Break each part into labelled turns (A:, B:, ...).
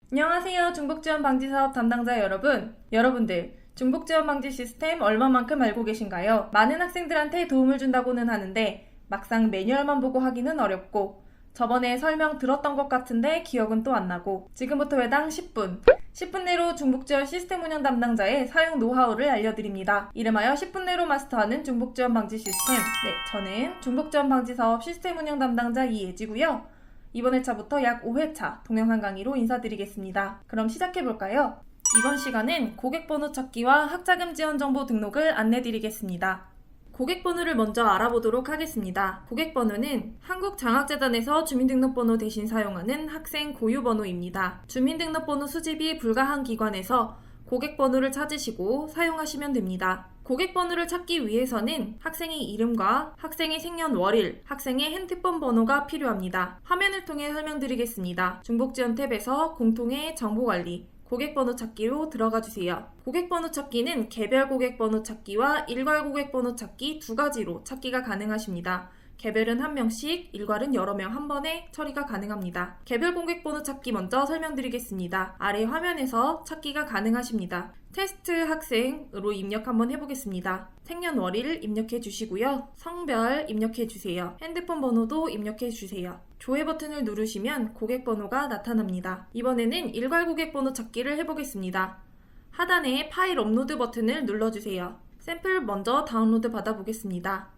A: 안녕하세요. 중복지원방지사업 담당자 여러분들 중복지원방지 시스템 얼마만큼 알고 계신가요? 많은 학생들한테 도움을 준다고는 하는데 막상 매뉴얼만 보고 하기는 어렵고 저번에 설명 들었던 것 같은데 기억은 또 안 나고 지금부터 회당 10분 내로 중복지원 시스템 운영 담당자의 사용 노하우를 알려드립니다. 이름하여 10분 내로 마스터하는 중복지원방지 시스템. 네, 저는 중복지원방지사업 시스템 운영 담당자 이예지고요. 이번 회차부터 약 5회차 동영상 강의로 인사드리겠습니다. 그럼 시작해볼까요? 이번 시간은 고객번호 찾기와 학자금 지원 정보 등록을 안내드리겠습니다. 고객번호를 먼저 알아보도록 하겠습니다. 고객번호는 한국장학재단에서 주민등록번호 대신 사용하는 학생 고유번호입니다. 주민등록번호 수집이 불가한 기관에서 고객번호를 찾으시고 사용하시면 됩니다. 고객번호를 찾기 위해서는 학생의 이름과 학생의 생년월일, 학생의 핸드폰 번호가 필요합니다. 화면을 통해 설명드리겠습니다. 중복지원 탭에서 공통의 정보관리, 고객번호 찾기로 들어가 주세요. 고객번호 찾기는 개별 고객번호 찾기와 일괄 고객번호 찾기 두 가지로 찾기가 가능하십니다. 개별은 한 명씩, 일괄은 여러 명 한 번에 처리가 가능합니다. 개별 고객번호 찾기 먼저 설명드리겠습니다. 아래 화면에서 찾기가 가능하십니다. 테스트 학생으로 입력 한번 해보겠습니다. 생년월일 입력해 주시고요. 성별 입력해 주세요. 핸드폰 번호도 입력해 주세요. 조회 버튼을 누르시면 고객번호가 나타납니다. 이번에는 일괄 고객번호 찾기를 해보겠습니다. 하단에 파일 업로드 버튼을 눌러주세요. 샘플 먼저 다운로드 받아보겠습니다.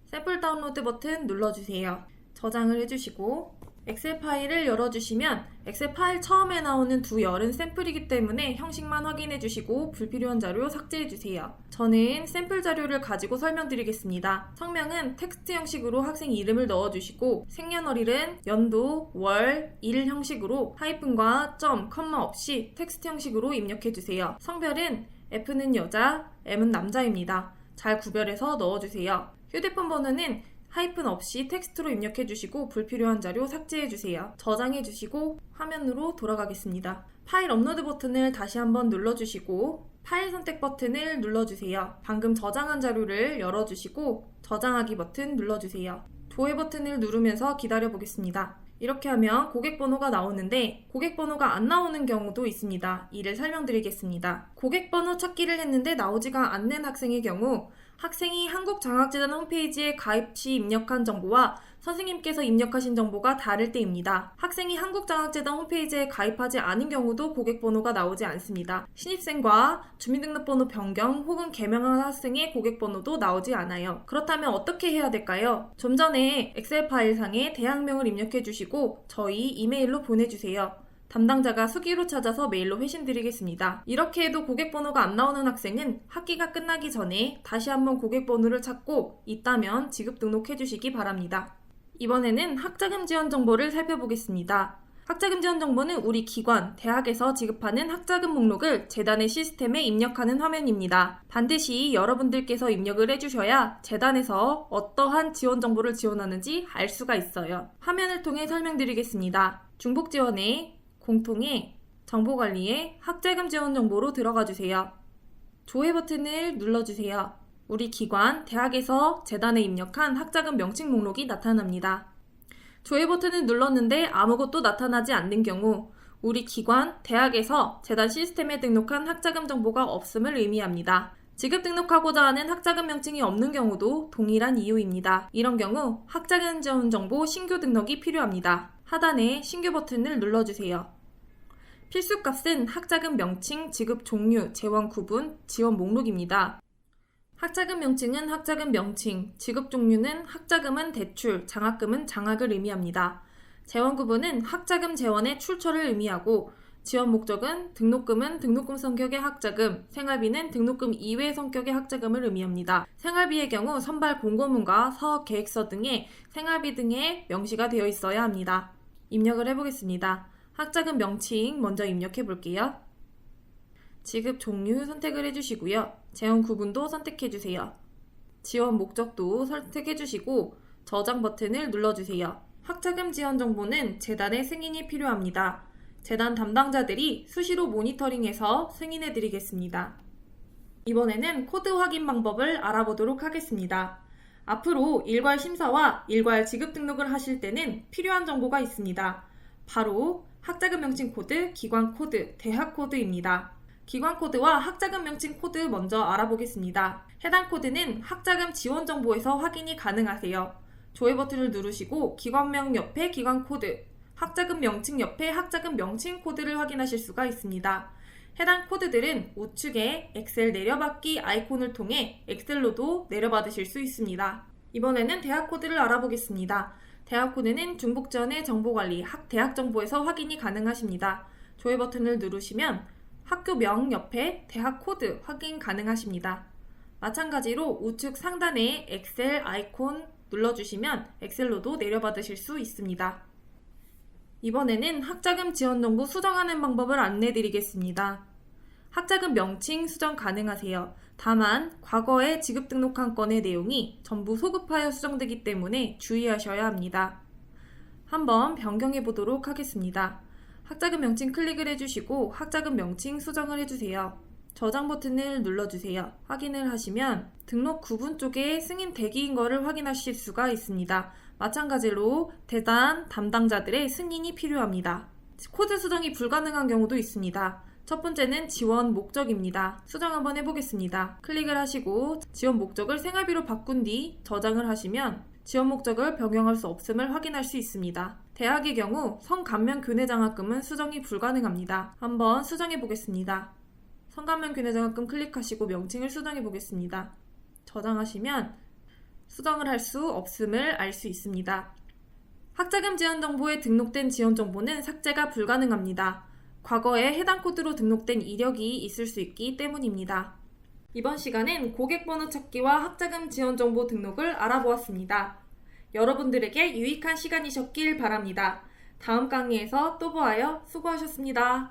A: 샘플 다운로드 버튼 눌러주세요. 저장을 해주시고 엑셀 파일을 열어주시면 엑셀 파일 처음에 나오는 두 열은 샘플이기 때문에 형식만 확인해주시고 불필요한 자료 삭제해주세요. 저는 샘플 자료를 가지고 설명드리겠습니다. 성명은 텍스트 형식으로 학생 이름을 넣어주시고 생년월일은 연도, 월, 일 형식으로 하이픈과 점, 컴마 없이 텍스트 형식으로 입력해주세요. 성별은 F는 여자, M은 남자입니다. 잘 구별해서 넣어주세요. 휴대폰 번호는 하이픈 없이 텍스트로 입력해주시고 불필요한 자료 삭제해주세요. 저장해주시고 화면으로 돌아가겠습니다. 파일 업로드 버튼을 다시 한번 눌러주시고 파일 선택 버튼을 눌러주세요. 방금 저장한 자료를 열어주시고 저장하기 버튼 눌러주세요. 조회 버튼을 누르면서 기다려보겠습니다. 이렇게 하면 고객번호가 나오는데 고객번호가 안 나오는 경우도 있습니다. 이를 설명드리겠습니다. 고객번호 찾기를 했는데 나오지가 않는 학생의 경우 학생이 한국장학재단 홈페이지에 가입 시 입력한 정보와 선생님께서 입력하신 정보가 다를 때입니다. 학생이 한국장학재단 홈페이지에 가입하지 않은 경우도 고객번호가 나오지 않습니다. 신입생과 주민등록번호 변경 혹은 개명한 학생의 고객번호도 나오지 않아요. 그렇다면 어떻게 해야 될까요? 좀 전에 엑셀 파일상에 대학명을 입력해 주시고 저희 이메일로 보내주세요. 담당자가 수기로 찾아서 메일로 회신드리겠습니다. 이렇게 해도 고객번호가 안 나오는 학생은 학기가 끝나기 전에 다시 한번 고객번호를 찾고 있다면 지급 등록해 주시기 바랍니다. 이번에는 학자금 지원 정보를 살펴보겠습니다. 학자금 지원 정보는 우리 기관, 대학에서 지급하는 학자금 목록을 재단의 시스템에 입력하는 화면입니다. 반드시 여러분들께서 입력을 해주셔야 재단에서 어떠한 지원 정보를 지원하는지 알 수가 있어요. 화면을 통해 설명드리겠습니다. 중복지원에 공통의 정보관리에 학자금 지원 정보로 들어가 주세요. 조회 버튼을 눌러주세요. 우리 기관, 대학에서 재단에 입력한 학자금 명칭 목록이 나타납니다. 조회 버튼을 눌렀는데 아무것도 나타나지 않는 경우 우리 기관, 대학에서 재단 시스템에 등록한 학자금 정보가 없음을 의미합니다. 지급 등록하고자 하는 학자금 명칭이 없는 경우도 동일한 이유입니다. 이런 경우 학자금 지원 정보 신규 등록이 필요합니다. 하단에 신규 버튼을 눌러주세요. 필수값은 학자금 명칭, 지급 종류, 재원 구분, 지원 목록입니다. 학자금 명칭은 학자금 명칭, 지급 종류는 학자금은 대출, 장학금은 장학을 의미합니다. 재원 구분은 학자금 재원의 출처를 의미하고 지원 목적은 등록금은 등록금 성격의 학자금, 생활비는 등록금 이외 성격의 학자금을 의미합니다. 생활비의 경우 선발 공고문과 사업 계획서 등의 생활비 등의 명시가 되어 있어야 합니다. 입력을 해보겠습니다. 학자금 명칭 먼저 입력해 볼게요. 지급 종류 선택을 해주시고요. 재원 구분도 선택해 주세요. 지원 목적도 선택해 주시고 저장 버튼을 눌러주세요. 학자금 지원 정보는 재단의 승인이 필요합니다. 재단 담당자들이 수시로 모니터링해서 승인해 드리겠습니다. 이번에는 코드 확인 방법을 알아보도록 하겠습니다. 앞으로 일괄 심사와 일괄 지급 등록을 하실 때는 필요한 정보가 있습니다. 바로 학자금 명칭 코드, 기관 코드, 대학 코드입니다. 기관 코드와 학자금 명칭 코드 먼저 알아보겠습니다. 해당 코드는 학자금 지원 정보에서 확인이 가능하세요. 조회 버튼을 누르시고 기관명 옆에 기관 코드, 학자금 명칭 옆에 학자금 명칭 코드를 확인하실 수가 있습니다. 해당 코드들은 우측에 엑셀 내려받기 아이콘을 통해 엑셀로도 내려받으실 수 있습니다. 이번에는 대학 코드를 알아보겠습니다. 대학 코드는 중복지원의 정보관리 학대학 정보에서 확인이 가능하십니다. 조회 버튼을 누르시면 학교명 옆에 대학 코드 확인 가능하십니다. 마찬가지로 우측 상단에 엑셀 아이콘 눌러주시면 엑셀로도 내려받으실 수 있습니다. 이번에는 학자금 지원 정보 수정하는 방법을 안내드리겠습니다. 학자금 명칭 수정 가능하세요. 다만 과거에 지급 등록한 건의 내용이 전부 소급하여 수정되기 때문에 주의하셔야 합니다. 한번 변경해 보도록 하겠습니다. 학자금 명칭 클릭을 해주시고 학자금 명칭 수정을 해주세요. 저장 버튼을 눌러주세요. 확인을 하시면 등록 구분 쪽에 승인 대기인 것을 확인하실 수가 있습니다. 마찬가지로 대단 담당자들의 승인이 필요합니다. 코드 수정이 불가능한 경우도 있습니다. 첫 번째는 지원 목적입니다. 수정 한번 해보겠습니다. 클릭을 하시고 지원 목적을 생활비로 바꾼 뒤 저장을 하시면 지원 목적을 변경할 수 없음을 확인할 수 있습니다. 대학의 경우 성감면 교내 장학금은 수정이 불가능합니다. 한번 수정해 보겠습니다. 성감면 교내 장학금 클릭하시고 명칭을 수정해 보겠습니다. 저장하시면 수정을 할 수 없음을 알 수 있습니다. 학자금 지원 정보에 등록된 지원 정보는 삭제가 불가능합니다. 과거에 해당 코드로 등록된 이력이 있을 수 있기 때문입니다. 이번 시간엔 고객번호 찾기와 학자금 지원 정보 등록을 알아보았습니다. 여러분들에게 유익한 시간이셨길 바랍니다. 다음 강의에서 또 보아요. 수고하셨습니다.